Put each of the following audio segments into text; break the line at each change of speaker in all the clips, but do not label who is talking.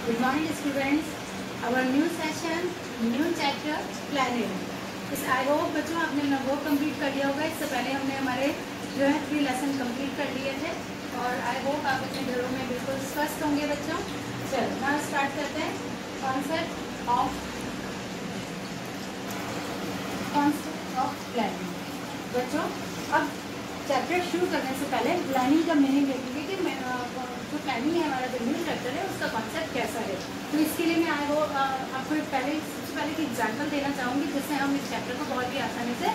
Good morning students. Our new session, new chapter planning. इस I hope बच्चों आपने अपना वो कंप्लीट कर लिया होगा। इससे पहले हमने हमारे जो है 3 लेसन कंप्लीट कर लिए थे और आई होप आप अपने घरों में बिल्कुल स्वस्थ होंगे बच्चों। चलो now स्टार्ट करते हैं कॉन्सेप्ट ऑफ प्लानिंग। बच्चों अब चैप्टर शुरू करने से पहले प्लानिंग का मीनिंग देखेंगे कि जो प्लानिंग है हमारा जो न्यू चैप्टर है उसका कॉन्सेप्ट कैसा है। तो इसके लिए मैं आपको सबसे पहले एक एग्जाम्पल देना चाहूँगी जिससे हम इस चैप्टर को बहुत ही आसानी से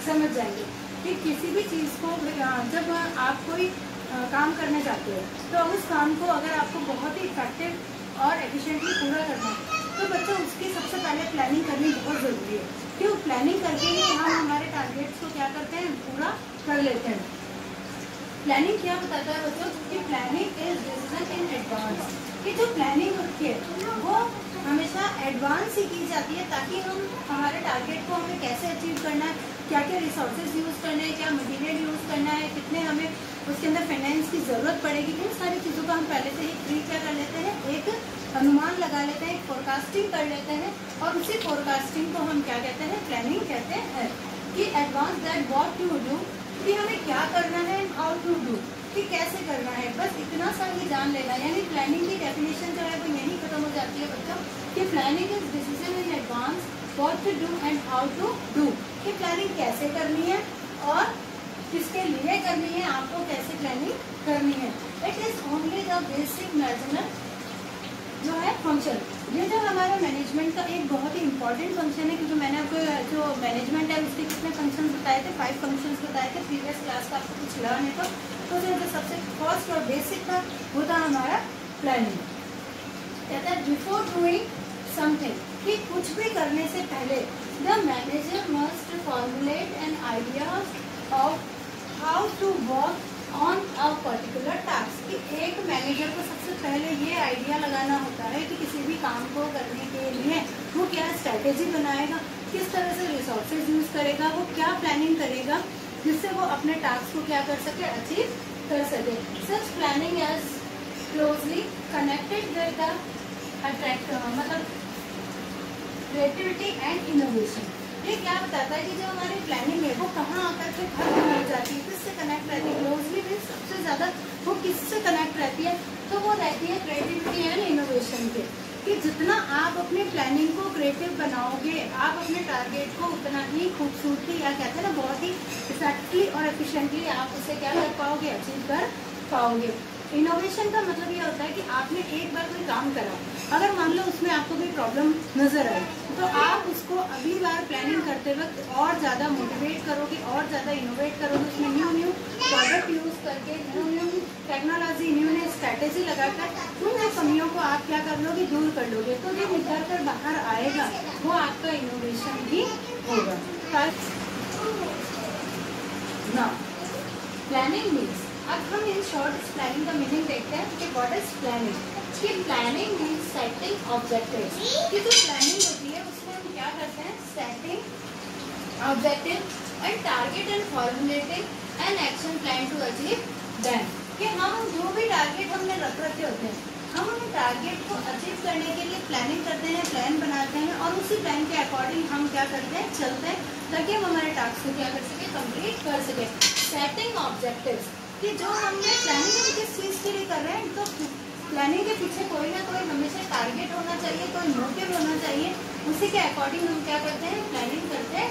समझ जाएंगे कि किसी भी चीज़ को जब आप कोई काम करने जाते हो तो उस काम को अगर आपको बहुत ही इफेक्टिव और एफिशिएंटली पूरा करना है तो बच्चों उसकी सबसे पहले प्लानिंग करनी बहुत ज़रूरी है। क्यों? प्लानिंग करके ही हम हमारे टारगेट्स को क्या करते हैं, पूरा कर लेते हैं। प्लानिंग क्या बताता है बच्चों कि planning is decision in advance. कि जो प्लानिंग होती है वो हमेशा एडवांस ही की जाती है ताकि हम हमारे टारगेट को हमें कैसे अचीव करना है, क्या क्या रिसोर्सेज यूज़ करना है, क्या मटेरियल यूज़ करना है, कितने हमें उसके अंदर फाइनेंस की ज़रूरत पड़ेगी, इन सारी चीज़ों का हम पहले से ही क्या कर लेते हैं, एक अनुमान लगा लेते हैं, फोरकास्टिंग कर लेते हैं और उसी फोरकास्टिंग को हम क्या कहते हैं, प्लानिंग कहते हैं। कि advance that what to do, कि हमें क्या करना है, हाउ टू डू, कि कैसे करना है, बस इतना सा ही जान लेना। यानी प्लानिंग की डेफिनेशन जो है वो यही खत्म हो जाती है बच्चों कि planning is decision in advance what to do and how to do. कि प्लानिंग कैसे करनी है और किसके लिए करनी है, आपको कैसे प्लानिंग करनी है। It is only the basic measurement जो है फंक्शन। ये जो हमारा मैनेजमेंट का एक बहुत ही इंपॉर्टेंट फंक्शन है क्योंकि मैंने आपको जो मैनेजमेंट है उसके कितने फंक्शंस बताए थे, 5 फंक्शंस बताए थे प्रीवियस क्लास का। आपको कुछ लर्न है तो जो सबसे फर्स्ट और बेसिक था वो था हमारा प्लानिंग। कहता है बिफोर डूइंग समथिंग, कि कुछ भी करने से पहले the manager must formulate an idea of how to work on a particular task. कि एक मैनेजर को सबसे पहले ये आइडिया लगाना होता है कि किसी भी काम को करने के लिए वो क्या स्ट्रैटेजी बनाएगा, किस तरह से रिसोर्सेज यूज करेगा, वो क्या प्लानिंग करेगा जिससे वो अपने टास्क को क्या कर सके, अचीव कर सके। Such planning is closely connected with the मतलब क्रिएटिविटी एंड इनोवेशन। ये क्या बताता है कि जो हमारी प्लानिंग है वो कहाँ आकर के खत्म हो जाती है, किससे कनेक्ट रहती है, क्लोजली भी सबसे ज़्यादा वो किससे कनेक्ट रहती है, तो वो रहती है क्रिएटिविटी एंड इनोवेशन के। कि जितना आप अपनी प्लानिंग को क्रिएटिव बनाओगे आप अपने टारगेट को उतना ही खूबसूरती या कहते हैं ना बहुत ही इफेक्टिवली और एफिशिएंटली आप उसे क्या कर पाओगे, अचीव कर पाओगे। इनोवेशन का मतलब ये होता है कि आपने एक बार कोई काम करा, अगर मान लो उसमें आपको कोई प्रॉब्लम नजर आई तो आप उसको अगली बार प्लानिंग करते वक्त और ज़्यादा मोटिवेट करोगे और ज़्यादा इनोवेट करोगे, उसमें न्यू प्रोडक्ट यूज़ करके न्यू टेक्नोलॉजी न्यू स्ट्रैटेजी लगाकर उन कमियों को आप क्या कर लोगे, दूर कर लोगे। तो जो निकल कर बाहर आएगा वो आपका इनोवेशन ही होगा। ना प्लानिंग मीन्स, अब हम इन शॉर्ट प्लानिंग का मीनिंग देखते हैं कि व्हाट इज प्लानिंग। कि प्लानिंग मीन्स सेटिंग ऑब्जेक्टिव्स। कि जो प्लानिंग होती है उसमें हम क्या करते हैं, setting objective and target and formulating an action plan to achieve them. कि हम जो भी टारगेट हमने रख रखे होते हैं हम उन टारगेट को अचीव करने के लिए प्लानिंग करते हैं, प्लान बनाते हैं और उसी प्लान के अकॉर्डिंग हम क्या करते हैं, चलते हैं ताकि हम हमारे टास्क को क्या कर सके, कंप्लीट कर सके। सेटिंग ऑब्जेक्टिव्स, कि जो हमने प्लानिंग किस चीज़ के लिए कर रहे हैं, तो प्लानिंग के पीछे कोई ना कोई हमेशा टारगेट होना चाहिए, कोई मोटिव होना चाहिए, उसी के अकॉर्डिंग हम क्या करते हैं, प्लानिंग करते हैं।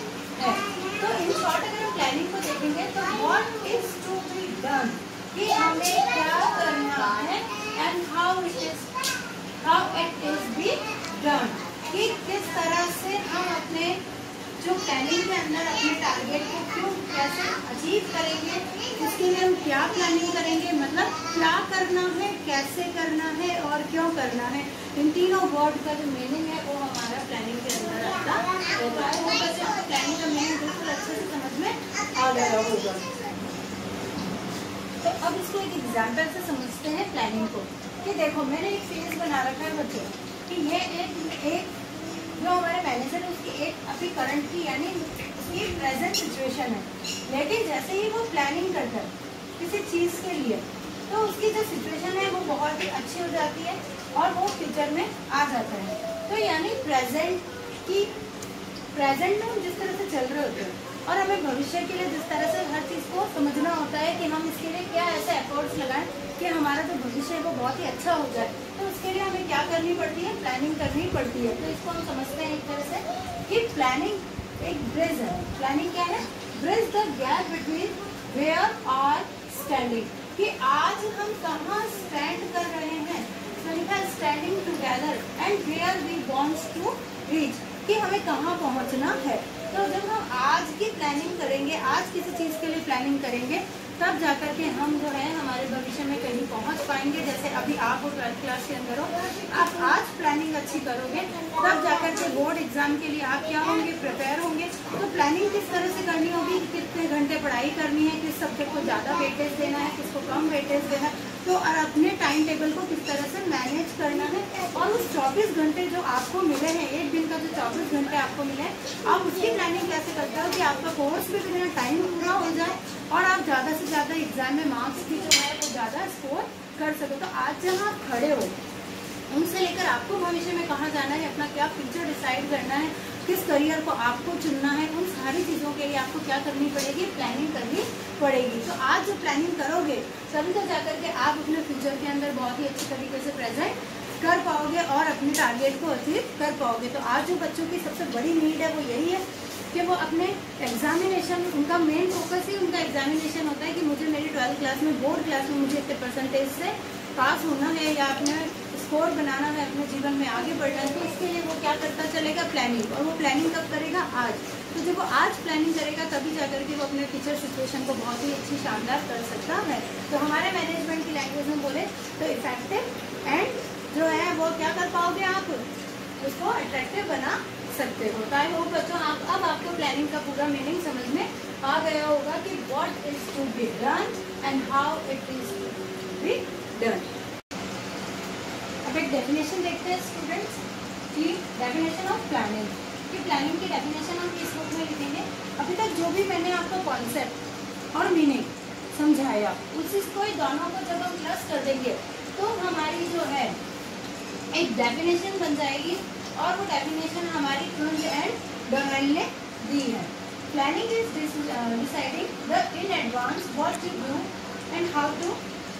तो इन शॉर्ट अगर हम प्लानिंग को देखेंगे तो what is to be done, कि हमें क्या करना है and how it is be done. कि किस तरह से हम अपने जो प्लानिंग के अंदर अपने टारगेट को क्यों कैसे अचीव करेंगे, इसके लिए हम क्या प्लानिंग करेंगे, मतलब क्या करना है, कैसे करना है और क्यों करना है। इन तीनों वर्ड का जो मीनिंग है वो हमारा प्लानिंग के अंदर आता होता है। वो बच्चे आपको प्लानिंग का मीनिंग बिल्कुल अच्छे से समझ में आ गया होगा। तो अब इसको एक एग्जाम्पल से समझते हैं प्लानिंग को। कि देखो मैंने एक फेज बना रखा है बच्चों कि ये एक जो हमारे मैनेजर है उसकी एक अभी करंट की यानी उसकी प्रेजेंट सिचुएशन है, लेकिन जैसे ही वो प्लानिंग करता है किसी चीज़ के लिए तो उसकी जो सिचुएशन है वो बहुत ही अच्छी हो जाती है और वो फ्यूचर में आ जाता है। तो यानी प्रेजेंट में हम जिस तरह से चल रहे होते हैं और हमें भविष्य के लिए जिस तरह से हर चीज़ को समझना होता है कि हम इसके लिए क्या ऐसे एफर्ट्स लगाएं कि हमारा जो भविष्य है वो बहुत ही अच्छा हो जाए, तो उसके लिए हमें क्या करनी पड़ती है, प्लानिंग करनी पड़ती है। तो इसको हम समझते हैं एक तरह से कि प्लानिंग एक ब्रिज है। प्लानिंग क्या है? Bridge the gap between where are standing, कि आज हम कहाँ स्टैंड कर रहे हैं, standing together and where we wants to reach, कि हमें कहाँ पहुँचना है। तो जब हम आज की प्लानिंग करेंगे, आज किसी चीज़ के लिए प्लानिंग करेंगे, तब जाकर के हम जो है हमारे भविष्य में कहीं पहुंच पाएंगे। जैसे अभी आप 12th क्लास के अंदर हो, आप आज प्लानिंग अच्छी करोगे, तब जाकर के बोर्ड एग्जाम के लिए आप क्या होंगे, प्रिपेयर होंगे। तो प्लानिंग किस तरह से करनी होगी, कितने घंटे पढ़ाई करनी है, किस सब्जेक्ट को ज़्यादा वेटेज देना है, किसको कम वेटेज देना है, तो और अपने टाइम टेबल को किस तरह से मैनेज करना है। और उस 24 घंटे जो आपको मिले हैं, एक दिन का जो 24 घंटे आपको मिले हैं, आप उसकी प्लानिंग कैसे करते हो कि आपका कोर्स भी बिना टाइम पूरा हो जाए और आप ज़्यादा से ज़्यादा एग्जाम में मार्क्स भी जो है वो ज़्यादा स्कोर कर सको। तो आज जहाँ आप खड़े हो उनसे लेकर आपको भविष्य में कहाँ जाना है, अपना क्या फ्यूचर डिसाइड करना है, किस करियर को आपको चुनना है, उन सारी चीज़ों के लिए आपको क्या करनी पड़ेगी, प्लानिंग करनी पड़ेगी। तो आज जो प्लानिंग करोगे तभी तो जाकर के आप अपने फ्यूचर के अंदर बहुत ही अच्छी तरीके से प्रेजेंट कर पाओगे और अपने टारगेट को अचीव कर पाओगे। तो आज जो बच्चों की सबसे बड़ी नीड है वो यही है कि वो अपने एग्जामिनेशन, उनका मेन फोकस ही उनका एग्जामिनेशन होता है कि मुझे मेरी 12th क्लास में, बोर्ड क्लास में मुझे इतने परसेंटेज से पास होना है या अपने स्कोर बनाना है, अपने जीवन में आगे बढ़ना है। तो इसके लिए वो क्या करता चलेगा, प्लानिंग। और वो प्लानिंग कब करेगा, आज। तो जब वो आज प्लानिंग करेगा तभी जाकर के वो अपने टीचर सिचुएशन को बहुत ही अच्छी शानदार कर सकता है। तो हमारे मैनेजमेंट की लैंग्वेज में बोले तो इफेक्टिव एंड जो है वो क्या कर पाओगे, आप उसको अट्रैक्टिव बना सकते हो। तो आई होप बच्चों अब आपको प्लानिंग का पूरा मीनिंग समझ में आ गया होगा कि what is to be done and how it is to be done. अब एक डेफिनेशन देखते हैं स्टूडेंट्स की, डेफिनेशन ऑफ प्लानिंग। कि प्लानिंग की डेफिनेशन हम किस बुक में लिखेंगे। अभी तक जो भी मैंने आपको कॉन्सेप्ट और मीनिंग समझाया उसी को दोनों को जब हम प्लस कर देंगे तो हमारी जो है एक डेफिनेशन बन जाएगी और वो डेफिनेशन हमारी क्रूज एंड डोनाल्ड ने दी है। Planning is deciding the in advance what to do and how to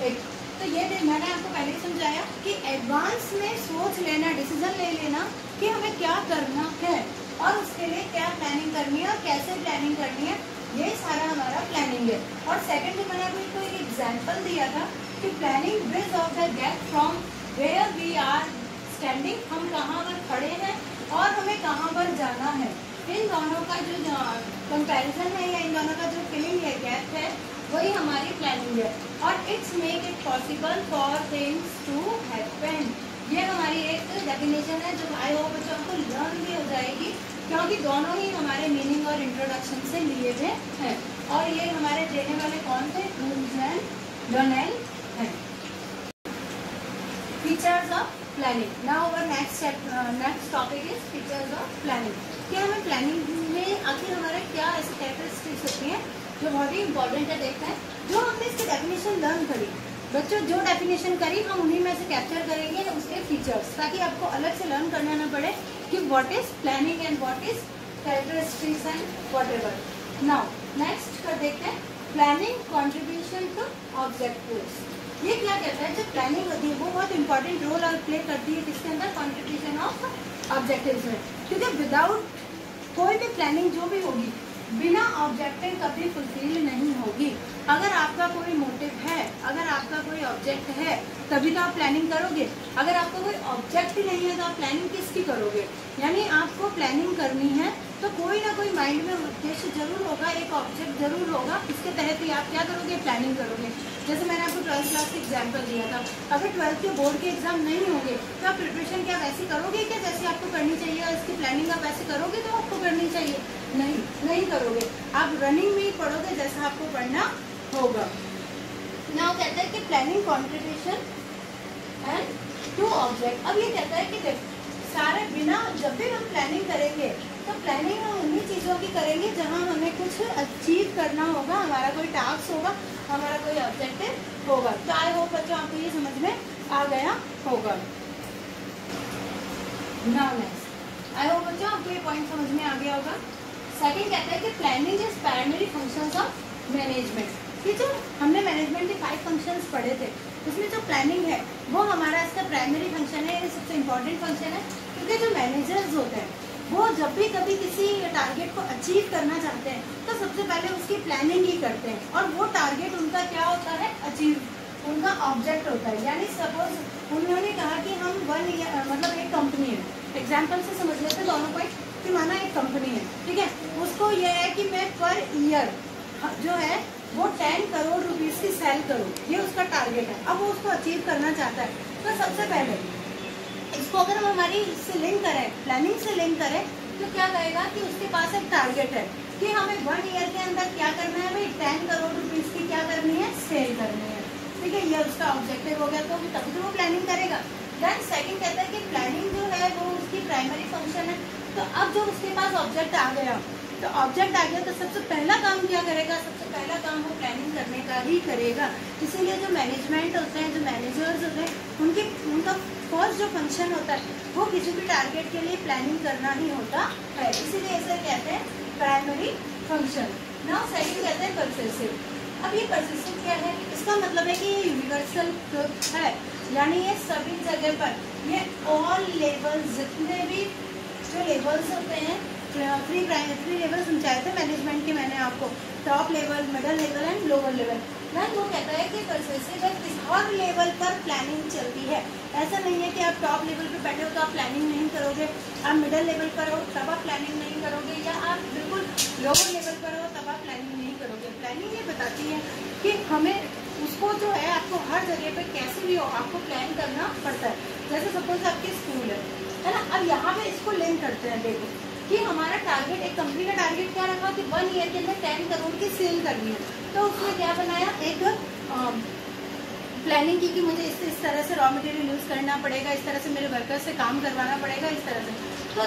it. तो ये मैंने आपको पहले ही समझाया कि एडवांस में सोच लेना, डिसीजन ले लेना कि हमें क्या करना है और उसके लिए क्या प्लानिंग करनी है और कैसे प्लानिंग करनी है, ये सारा हमारा प्लानिंग है। और सेकेंड मैंने आपको एक एग्जाम्पल दिया था कि planning bridge of the gap from where we are standing, हम कहाँ पर खड़े हैं और हमें कहाँ पर जाना है। इन दोनों का जो कंपैरिजन है या इन दोनों का जो फिलिंग है, गैप है, वही हमारी प्लानिंग है। और it's make it possible for things to happen. ये हमारी एक डेफिनेशन है जो आई होप बच्चों आपको लर्न भी हो जाएगी, क्योंकि दोनों ही हमारे मीनिंग और इंट्रोडक्शन से लिए हुए हैं। और ये हमारे देने वाले कौन थे, क्रूज एंड डोनाल्ड हैं। Features of planning. Now our next topic is features of planning. क्या हमें प्लानिंग में आखिर हमारे क्या ऐसी कैरेक्टरिस्टिक्स होती हैं जो बहुत ही इंपॉर्टेंट है देखते हैं। जो हमने इसकी डेफिनेशन लर्न करी बच्चों, जो डेफिनेशन करी हम उन्हीं में से कैप्चर करेंगे उसके फीचर्स, ताकि आपको अलग से लर्न करना ना पड़े कि what is planning and what is characteristics and whatever. Now next कर देखते हैं प्लानिंग कंट्रीब्यूशन टू ऑब्जेक्टिव्स। ये क्या कहता है, जब प्लानिंग होती है वो बहुत इंपॉर्टेंट रोल और प्ले करती है किसके अंदर, कंट्रीब्यूशन ऑफ ऑब्जेक्टिव्स में। क्योंकि विदाउट कोई भी प्लानिंग जो भी होगी बिना ऑब्जेक्टिव कभी फुलफिल नहीं होगी। अगर आपका कोई मोटिव है, अगर आपका कोई ऑब्जेक्ट है तभी तो आप प्लानिंग करोगे। अगर आपका कोई ऑब्जेक्ट ही नहीं है तो आप प्लानिंग किसकी करोगे। यानी आपको प्लानिंग करनी है तो कोई ना कोई माइंड में उद्देश्य जरूर होगा, एक ऑब्जेक्ट जरूर होगा, इसके तहत ही आप क्या करोगे, प्लानिंग करोगे। जैसे मैंने आपको 12th क्लास का एग्जाम्पल दिया था, अगर 12th के बोर्ड के एग्जाम नहीं होंगे तो आप प्रिपरेशन क्या वैसी करोगे क्या जैसे आपको करनी चाहिए, और इसकी प्लानिंग आप वैसे करोगे तो आपको करनी चाहिए, नहीं करोगे। आप रनिंग में ही पढ़ोगे जैसा आपको पढ़ना होगा। नाउ कहता है कि planning contribution and to object. अब ये कहता है कि सारे बिना, जब भी हम प्लानिंग करेंगे तो प्लानिंग हम उन्हीं चीज़ों की करेंगे जहाँ हमें कुछ अचीव करना होगा, हमारा कोई टास्क होगा, हमारा कोई ऑब्जेक्टिव होगा। तो आई होप बच्चों आपको ये समझ में आ गया होगा। नाउ नेक्स्ट, आई होप बच्चों आपको ये पॉइंट समझ में आ गया होगा। सेकंड कहता है कि planning is primary functions of management. ये जो हमने मैनेजमेंट के 5 फंक्शंस पढ़े थे, उसमें जो प्लानिंग है वो हमारा इसका प्राइमरी फंक्शन है, ये सबसे इम्पोर्टेंट फंक्शन है। क्योंकि जो मैनेजर्स होते हैं वो जब भी कभी किसी टारगेट को अचीव करना चाहते हैं तो सबसे पहले उसकी प्लानिंग ही करते हैं, और वो टारगेट उनका क्या होता है, अचीव, उनका ऑब्जेक्ट होता है। यानी सपोज उन्होंने कहा कि हम 1 ईयर, मतलब एक कंपनी है, एग्जाम्पल से समझ लेते हैं दोनों पॉइंट, कि माना एक कंपनी है, ठीक है, उसको यह है कि मैं पर ईयर जो है वो 10 करोड़ रुपीस की सेल करूँ, ये उसका टारगेट है। अब वो उसको अचीव करना चाहता है, तो सबसे पहले इसको अगर हम हमारी इससे लिंक करें, प्लानिंग से लिंक करें, तो क्या कहेगा कि उसके पास एक टारगेट है कि हमें 1 ईयर के अंदर क्या करना है, भाई 10 करोड़ रुपीस की क्या करनी है, सेल करनी है, ठीक है, ये उसका ऑब्जेक्टिव हो गया। तो तभी तो वो प्लानिंग करेगा। देन सेकंड कहता है कि प्लानिंग जो है वो उसकी प्राइमरी फंक्शन है। तो अब जो उसके पास ऑब्जेक्ट आ गया, तो ऑब्जेक्ट आ गया तो सबसे पहला काम क्या करेगा, सबसे पहला काम वो प्लानिंग करने का ही करेगा। इसीलिए जो मैनेजमेंट होते हैं, जो मैनेजर्स होते हैं, उनका फर्स्ट जो फंक्शन होता है वो किसी भी टारगेट के लिए प्लानिंग करना ही होता है। इसीलिए इसे कहते हैं प्राइमरी फंक्शन। नाउ सेकंड कहते हैं परसेसिव। अब ये परसेसिव क्या है, इसका मतलब है कि ये यूनिवर्सल ट्रुथ है, यानी ये सभी जगह पर, ये ऑल लेवल्स, जितने भी जो लेवल्स होते हैं, थ्री लेवल समझाए थे मैनेजमेंट के मैंने आपको, top level, middle level and lower level. Then वो कहता है कि परसेसिव हर लेवल पर प्लानिंग चलती है। ऐसा नहीं है कि आप टॉप लेवल पे बैठे हो तो आप प्लानिंग नहीं करोगे, आप मिडल लेवल पर हो तब आप प्लानिंग नहीं करोगे, या आप बिल्कुल लोअर लेवल पर हो तब आप प्लानिंग नहीं करोगे। प्लानिंग ये बताती है कि हमें उसको जो है, आपको हर जगह पे कैसे भी हो आपको प्लान करना पड़ता है। जैसे सपोज आपकी स्कूल है ना, अब यहाँ पे इसको लिंक करते हैं, देखो कि हमारा टारगेट, एक कंपनी का टारगेट क्या रखा कि 1 ईयर के अंदर 10 करोड़ की सेल करनी है। तो उसने क्या बनाया, एक प्लानिंग की कि मुझे इस तरह से रॉ मटेरियल यूज़ करना पड़ेगा, इस तरह से मेरे वर्कर से काम करवाना पड़ेगा, इस तरह से। तो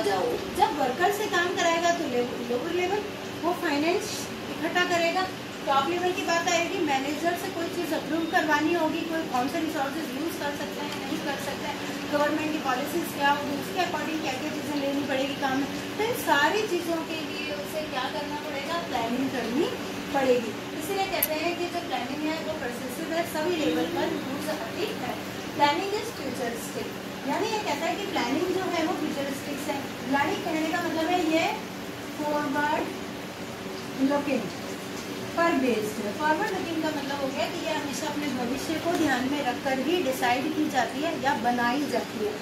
जब वर्कर से काम कराएगा तो लोअर लेवल वो फाइनेंस इकट्ठा करेगा। टॉप लेवल की बात आएगी, मैनेजर से कोई चीज़ अप्रूव करवानी होगी, कोई कौन से रिसोर्सेज यूज़ कर सकते हैं, नहीं कर सकते हैं, गवर्नमेंट की पॉलिसीज़ क्या होगी, उसके अकॉर्डिंग क्या क्या चीज़ें लेनी पड़ेगी काम में। तो इन सारी चीज़ों के लिए उसे क्या करना पड़ेगा, प्लानिंग करनी पड़ेगी। इसलिए कहते हैं कि जो प्लानिंग है वो परसेसिव है, सभी लेवल पर यूज आती है। प्लानिंग इज फ्यूचरिस्टिक, यानी ये कहता है कि प्लानिंग जो है वो फ्यूचरिस्टिक्स है। प्लानिंग कहने का मतलब है ये फॉरवर्ड लुकिंग पर बेस्ड है। फॉरवर्ड लुकिंग का मतलब हो गया कि ये हमेशा अपने भविष्य को ध्यान में रखकर ही डिसाइड की जाती है या बनाई जाती है।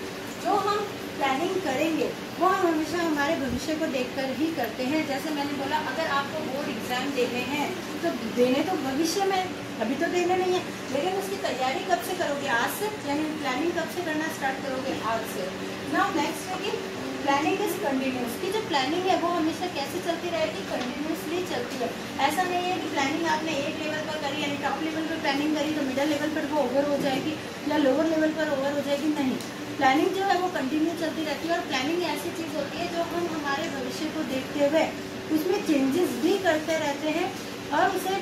जो हम प्लानिंग करेंगे वो हम हमेशा हमारे भविष्य को देखकर ही करते हैं। जैसे मैंने बोला, अगर आपको बोर्ड एग्जाम देने हैं तो देने तो भविष्य में, अभी तो देने नहीं है, लेकिन उसकी तैयारी कब से करोगे, आज से, यानी प्लानिंग कब से करना स्टार्ट करोगे, आज से। नाउ नेक्स्ट है कि प्लानिंग इज कंटिन्यूस, की जो प्लानिंग है वो हमेशा कैसे चलती रहेगी, कंटिन्यूसली चलती है। ऐसा नहीं है कि प्लानिंग आपने एक लेवल पर करी, यानी टॉप लेवल पर प्लानिंग करी तो मिडल लेवल पर वो ओवर हो जाएगी या लोअर लेवल पर ओवर हो जाएगी, नहीं। प्लानिंग जो है वो कंटिन्यू चलती रहती है। और प्लानिंग ऐसी चीज़ होती है जो हम हमारे भविष्य को देखते हुए उसमें चेंजेस भी करते रहते हैं, और उसे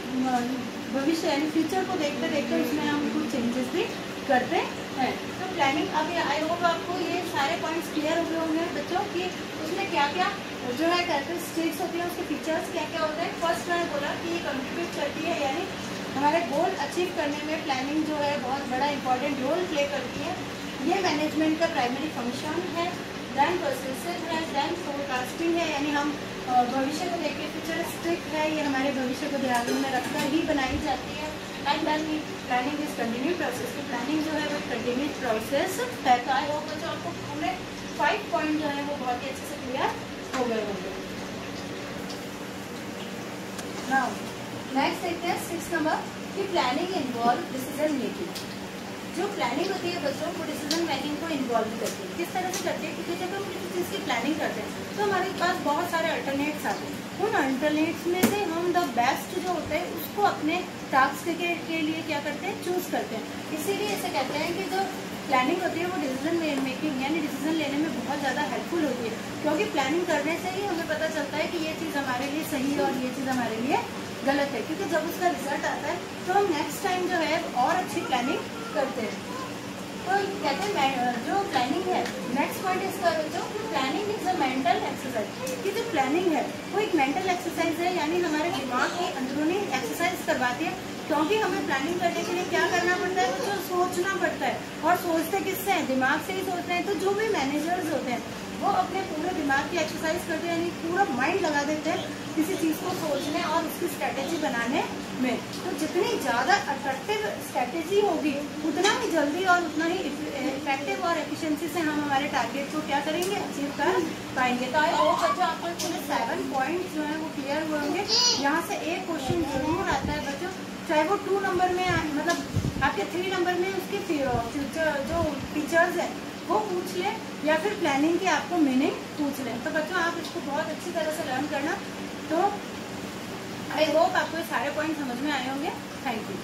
भविष्य यानी फ्यूचर को देखते देखते उसमें हम कुछ चेंजेस भी करते हैं। तो प्लानिंग, अभी आई होप आपको ये सारे पॉइंट्स क्लियर हो गए होंगे बच्चों कि उसमें क्या क्या जो है कैरेक्टरिस्टिक्स होती है, उसके फीचर्स क्या क्या होते हैं। फर्स्ट मैंने बोला कि ये कंट्रीब्यूट करती है, यानी हमारे गोल अचीव करने में प्लानिंग जो है बहुत बड़ा इंपॉर्टेंट रोल प्ले करती है। ये मैनेजमेंट का प्राइमरी फंक्शन है। देन परसेसिव है, देन फोरकास्टिंग है, यानी हम भविष्य को देखिए, फ्यूचरिस्टिक है, ये हमारे भविष्य को ध्यान में रखकर ही बनाई जाती है। And then planning is continue process, की प्लानिंग जो है वो कंटिन्यू प्रोसेस है। तो आई होप बच्चों आपको पूरे 5 पॉइंट जो है वो बहुत ही अच्छे से क्लियर हो गए होंगे। नाउ नेक्स्ट देखते हैं 6 नंबर कि प्लानिंग इन्वॉल्व डिसीजन मेकिंग। जो प्लानिंग होती है बच्चों वो डिसीजन मेकिंग को इन्वॉल्व करती है। किस तरह से करती है, क्योंकि जब हम किसी चीज़ की प्लानिंग करते हैं तो हमारे पास बहुत सारे अल्टरनेट्स आते हैं। उन अल्टरनेट्स में से हम द बेस्ट जो होता है उसको अपने टास्क के लिए क्या करते हैं, चूज करते हैं। इसीलिए इसे कहते हैं कि जो प्लानिंग होती है वो डिसीजन मेकिंग यानी डिसीजन लेने में बहुत ज़्यादा हेल्पफुल होती है, क्योंकि प्लानिंग करने से ही हमें पता चलता है कि ये चीज़ हमारे लिए सही है और ये चीज़ हमारे लिए गलत है, क्योंकि जब उसका रिजल्ट आता है तो हम नेक्स्ट टाइम जो है और अच्छी प्लानिंग करते हैं। तो कहते हैं जो प्लानिंग है, नेक्स्ट पॉइंट इसका जो planning is a mental exercise, कि जो प्लानिंग है वो एक मेंटल एक्सरसाइज है, यानी हमारे दिमाग की अंदरूनी एक्सरसाइज करवाती है, क्योंकि हमें प्लानिंग करने के लिए क्या करना पड़ता है, तो सोचना पड़ता है। और सोचते किससे हैं, दिमाग से ही सोचते हैं। तो जो भी मैनेजर्स होते हैं वो अपने पूरे दिमाग की एक्सरसाइज करते हैं, यानी पूरा माइंड लगा देते हैं किसी चीज़ को सोचने और उसकी स्ट्रेटेजी बनाने में। तो जितनी ज़्यादा अट्रैक्टिव स्ट्रेटेजी होगी उतना ही जल्दी और उतना ही इफेक्टिव और एफिशिएंसी से हम हमारे टारगेट को क्या करेंगे, अचीव कर पाएंगे। तो आई होप बच्चों आपको पूरे 7 पॉइंट्स जो हैं वो क्लियर हुए होंगे। यहाँ से एक क्वेश्चन जरूर आता है बच्चों, चाहे वो 2 नंबर में मतलब आपके 3 नंबर में उसके फ्यूचर जो फीचर्स हैं वो पूछ लें, या फिर प्लानिंग की आपको मीनिंग पूछ लें। तो बच्चों आप इसको बहुत अच्छी तरह से लर्न करना। तो आई होप आपको ये सारे पॉइंट समझ में आए होंगे। Thank you.